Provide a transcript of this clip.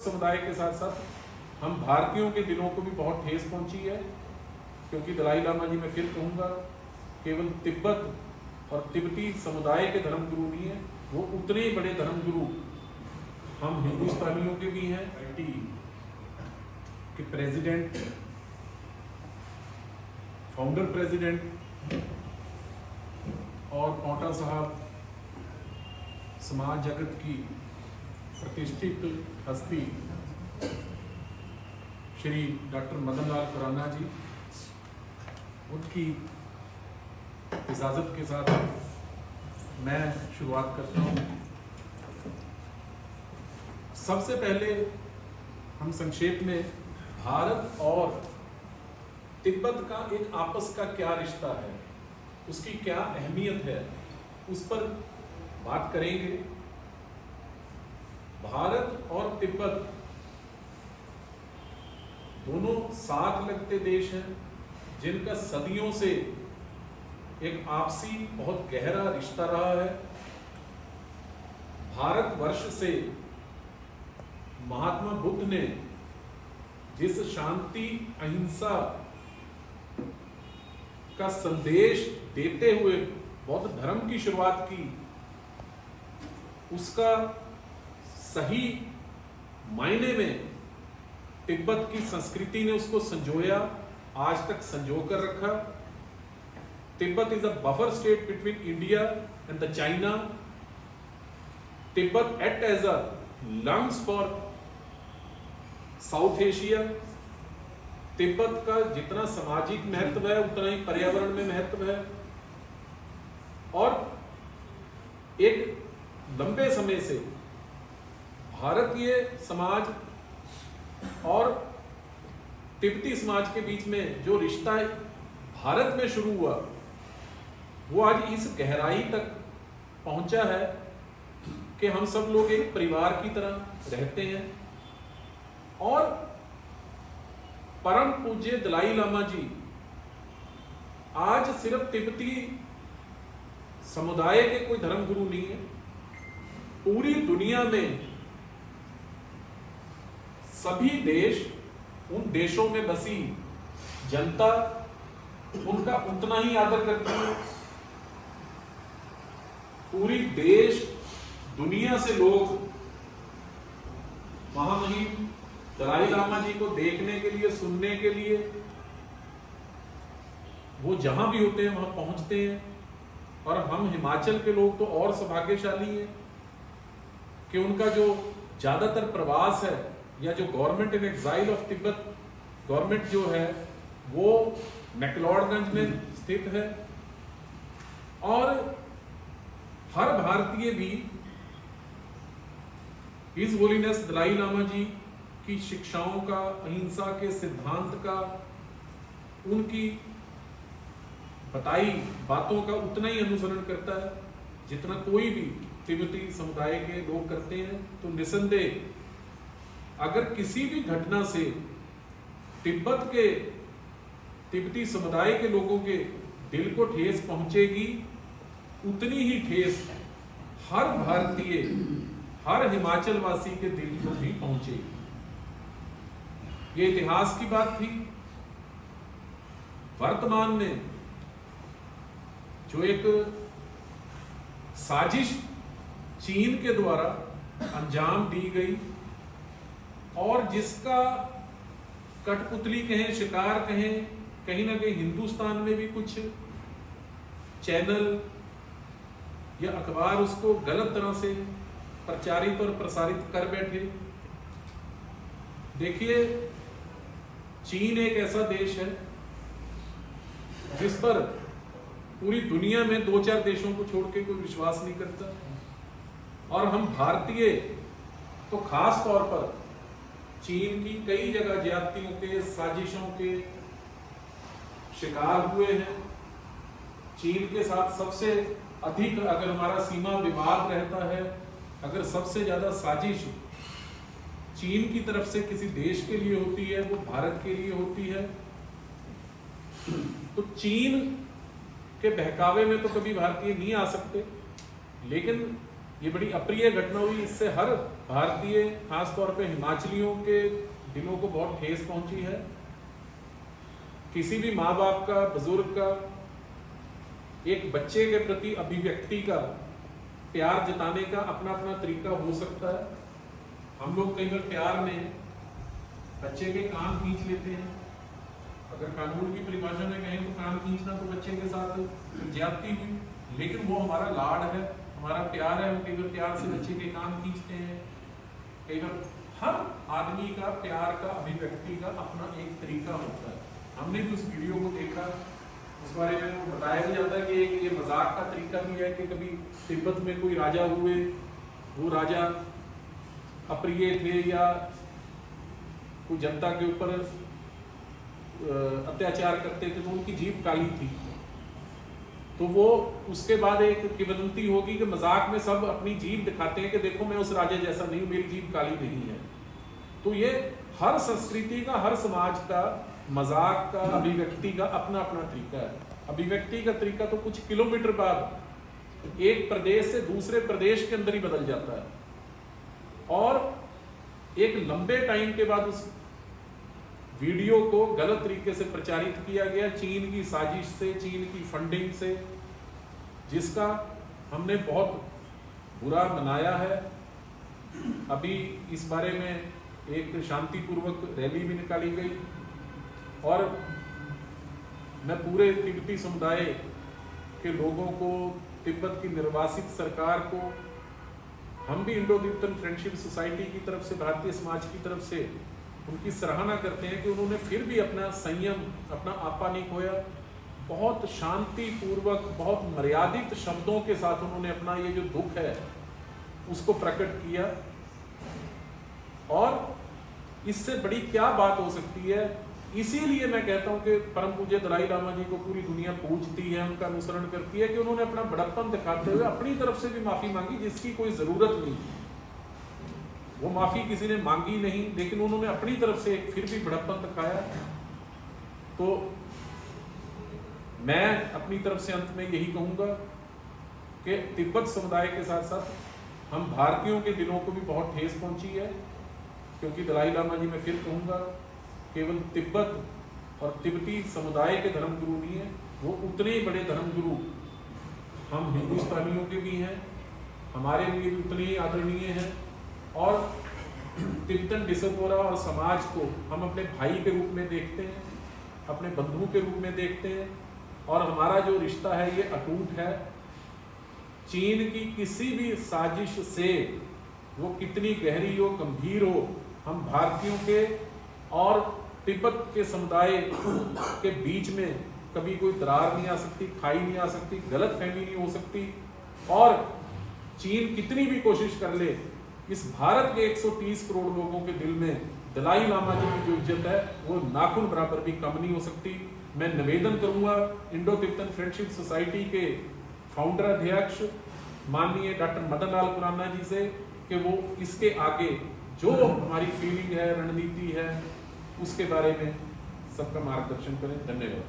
समुदाय के साथ साथ हम भारतीयों के दिलों को भी बहुत ठेस पहुंची है, क्योंकि दलाई लामा जी, मैं फिर कहूँगा, केवल तिब्बत और तिब्बती समुदाय के धर्मगुरु नहीं है, वो उतने ही बड़े धर्मगुरु हम हिंदुस्तानियों के भी हैं। पार्टी के प्रेसिडेंट, फाउंडर प्रेसिडेंट और पौंटा साहब समाज जगत की प्रतिष्ठित हस्ती श्री डॉक्टर मदन लाल खुराना जी, उनकी इजाज़त के साथ मैं शुरुआत करता हूँ। सबसे पहले हम संक्षेप में भारत और तिब्बत का एक आपस का क्या रिश्ता है, उसकी क्या अहमियत है, उस पर बात करेंगे। भारत और तिब्बत दोनों साथ लगते देश हैं, जिनका सदियों से एक आपसी बहुत गहरा रिश्ता रहा है। भारतवर्ष से महात्मा बुद्ध ने जिस शांति अहिंसा का संदेश देते हुए बौद्ध धर्म की शुरुआत की, उसका सही मायने में तिब्बत की संस्कृति ने उसको संजोया, आज तक संजो कर रखा। Tibet is a buffer state between India and the China. Tibet act as a lungs for South Asia. Tibet का जितना सामाजिक महत्व है उतना ही पर्यावरण में महत्व है, और एक लंबे समय से भारतीय समाज और तिब्बती समाज के बीच में जो रिश्ता भारत में शुरू हुआ, वो आज इस गहराई तक पहुंचा है कि हम सब लोग एक परिवार की तरह रहते हैं। और परम पूज्य दलाई लामा जी आज सिर्फ तिब्बती समुदाय के कोई धर्मगुरु नहीं है, पूरी दुनिया में सभी देश, उन देशों में बसी जनता उनका उतना ही आदर करती है। पूरी देश दुनिया से लोग महामहिम दलाई लामा जी को देखने के लिए, सुनने के लिए वो जहां भी होते हैं वहां पहुंचते हैं। और हम हिमाचल के लोग तो और सौभाग्यशाली हैं कि उनका जो ज्यादातर प्रवास है, या जो government in exile of Tibet government जो है, वो मैक्लोडगंज में स्थित है। और हर भारतीय भी हिज होलीनेस दलाई लामा जी की शिक्षाओं का, अहिंसा के सिद्धांत का, उनकी बताई बातों का उतना ही अनुसरण करता है जितना कोई भी तिब्बती समुदाय के लोग करते हैं। तो निसंदेह अगर किसी भी घटना से तिब्बत के तिब्बती समुदाय के लोगों के दिल को ठेस पहुंचेगी, उतनी ही ठेस हर भारतीय, हर हिमाचल वासी के दिल को भी पहुंचेगी। ये इतिहास की बात थी। वर्तमान में जो एक साजिश चीन के द्वारा अंजाम दी गई, और जिसका कठपुतली कहें, शिकार कहें, कहीं ना कहीं हिंदुस्तान में भी कुछ चैनल या अखबार उसको गलत तरह से प्रचारित और प्रसारित कर बैठे। देखिए, चीन एक ऐसा देश है जिस पर पूरी दुनिया में 2-4 देशों को छोड़ के कोई विश्वास नहीं करता, और हम भारतीय तो खास तौर पर चीन की कई जगह ज्यादतियों के, साजिशों के शिकार हुए हैं। चीन के साथ सबसे अधिक अगर हमारा सीमा विवाद रहता है, अगर सबसे ज्यादा साजिश चीन की तरफ से किसी देश के लिए होती है, वो भारत के लिए होती है। तो चीन के बहकावे में तो कभी भारतीय नहीं आ सकते, लेकिन ये बड़ी अप्रिय घटना हुई। इससे हर भारतीय, खासतौर पे हिमाचलियों के दिलों को बहुत ठेस पहुंची है। किसी भी माँ बाप का, बुजुर्ग का एक बच्चे के प्रति अभिव्यक्ति का, प्यार जताने का अपना अपना तरीका हो सकता है। हम लोग कई बार प्यार में बच्चे के कान खींच लेते हैं। अगर कानून की परिभाषा में कहें तो कान खींचना तो बच्चे के साथ ज्यादती हुई, लेकिन वो हमारा लाड है, हमारा प्यार है। हम कई बार प्यार से बच्चे के कान खींचते हैं। कई बार हर आदमी का प्यार का, अभिव्यक्ति का अपना एक तरीका होता है। हमने भी उस वीडियो को देखा, उस बारे में वो बताया भी जाता है कि एक ये मजाक का तरीका भी है कि कभी तिब्बत में कोई राजा हुए, वो राजा अप्रिय थे या कोई जनता के ऊपर अत्याचार करते थे तो उनकी जीभ काली थी। तो वो उसके बाद एक किंवदंती होगी कि मजाक में सब अपनी जीभ दिखाते हैं कि देखो मैं उस राजा जैसा नहीं हूं, मेरी जीभ काली नहीं है। तो ये हर संस्कृति का, हर समाज का मजाक का, अभिव्यक्ति का अपना अपना तरीका है। अभिव्यक्ति का तरीका तो कुछ किलोमीटर बाद एक प्रदेश से दूसरे प्रदेश के अंदर ही बदल जाता है और एक लंबे टाइम के बाद उस वीडियो को गलत तरीके से प्रचारित किया गया, चीन की साजिश से, चीन की फंडिंग से, जिसका हमने बहुत बुरा मनाया है। अभी इस बारे में एक शांतिपूर्वक रैली भी निकाली गई और मैं पूरे तिब्बती समुदाय के लोगों को, तिब्बत की निर्वासित सरकार को, हम भी इंडो तिब्बतन फ्रेंडशिप सोसाइटी की तरफ से, भारतीय समाज की तरफ से उनकी सराहना करते हैं कि उन्होंने फिर भी अपना संयम, अपना आपा नहीं खोया। बहुत शांतिपूर्वक, बहुत मर्यादित शब्दों के साथ उन्होंने अपना ये जो दुख है उसको प्रकट किया। और इससे बड़ी क्या बात हो सकती है। इसीलिए मैं कहता हूं कि परम पूज्य दलाई लामा जी को पूरी दुनिया पूजती है, उनका अनुसरण करती है कि उन्होंने अपना बड़प्पन दिखाते हुए अपनी तरफ से भी माफी मांगी जिसकी कोई जरूरत नहीं। वो माफी किसी ने मांगी नहीं, लेकिन उन्होंने अपनी तरफ से फिर भी बड़प्पन दिखाया। तो मैं अपनी तरफ से अंत में यही कहूंगा कि तिब्बत समुदाय के साथ साथ हम भारतीयों के दिलों को भी बहुत ठेस पहुंची है, क्योंकि दलाई लामा जी, मैं फिर कहूंगा, केवल तिब्बत और तिब्बती समुदाय के धर्मगुरु नहीं है, वो उतने ही बड़े धर्मगुरु हम हिंदुस्तानियों के भी हैं, हमारे लिए भी उतने ही आदरणीय हैं। और तिब्बतन डिसपोरा और समाज को हम अपने भाई के रूप में देखते हैं, अपने बंधु के रूप में देखते हैं और हमारा जो रिश्ता है ये अटूट है। चीन की किसी भी साजिश से, वो कितनी गहरी हो, गंभीर हो, हम भारतीयों के और तिब्बत के समुदाय के बीच में कभी कोई दरार नहीं आ सकती, खाई नहीं आ सकती, गलतफहमी नहीं हो सकती। और चीन कितनी भी कोशिश कर ले, इस भारत के 130 करोड़ लोगों के दिल में दलाई लामा जी की जो इज्जत है वो नाखून बराबर भी कम नहीं हो सकती। मैं निवेदन करूंगा इंडो तिब्बतन फ्रेंडशिप सोसाइटी के फाउंडर अध्यक्ष माननीय डॉक्टर मदन लाल खुराना जी से कि वो इसके आगे जो हमारी फीलिंग है, रणनीति है, उसके बारे में सबका मार्गदर्शन करें। धन्यवाद।